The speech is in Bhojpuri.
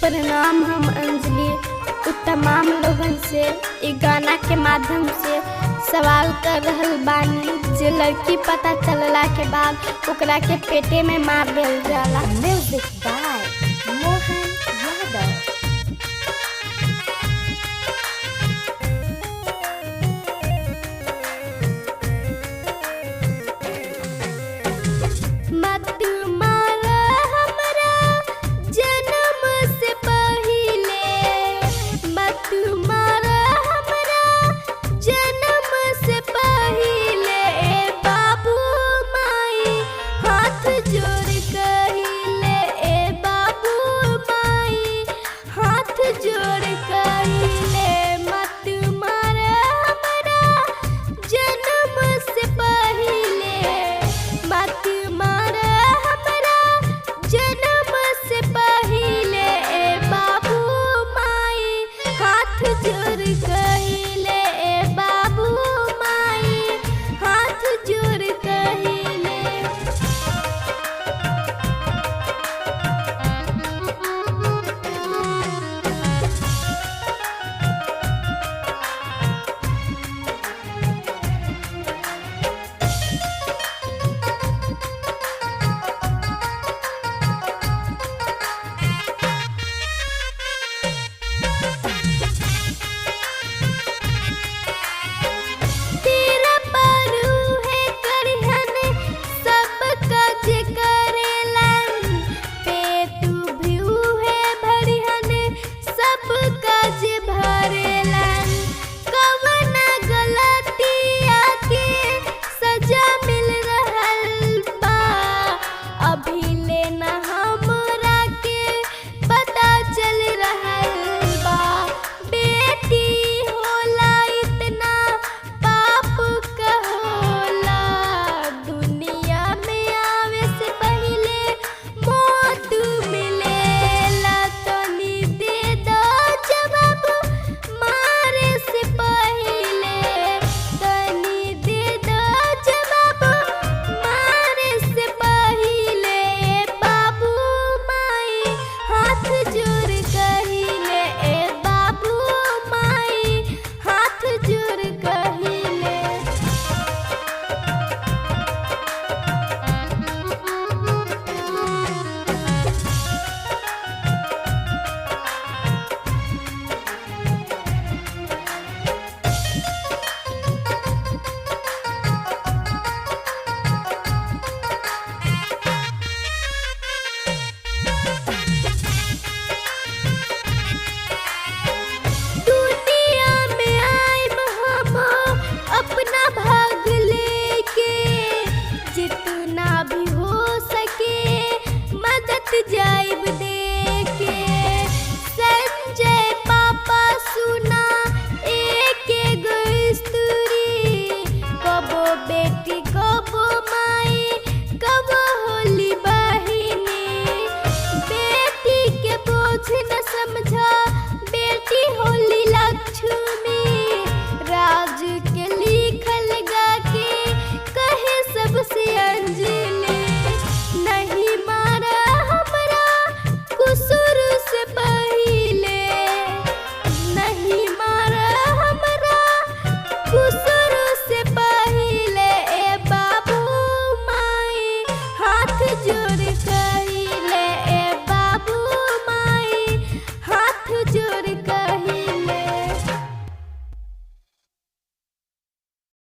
प्रणाम। हम अंजलि तमाम लोगन से इ गाना के माध्यम से सवाल कर रहल बानी। जे लड़की पता चलला के बाद ओकरा के पेटे में मार देल जाला। Music by Mohan Yadav. मत मारा हमरा जन्म से पहिले, मत मारा हमरा जन्म से पहिले। बाबू माई हाथ जोड़ कहिले, ए बाबू माई हाथ जोड़ कहिले। मत मारा हमरा जन्म से पहिले, मत मारा हमरा जन्म से पहिले। ए बाबू माई हाथ जोड़ कहिले, ए बाबू माई हाथ जोड़ कहिले। तेरा पारू है करहन सब काज करेलन, पेट भीऊ है भरिहन सब काज भरेलन। कवना गलतिया के सजा मिल रहल बा, अभी लेना हमरा के पता चल रहल बा। बेटी होला इतना पाप कहोला, दुनिया में आवे से पहिले मौत मिलेला। तनी दे दो जवाब मारे से पहिले, तनी दे दो जवाब मारे से पहिले। बाबू माई हाथ जोड़ कहिले, ए बाबू माई हाथ जोड़ कहिले। दुनिया में आइब हम अपना भाग लेके, जितना भी हो सके मदद जाइब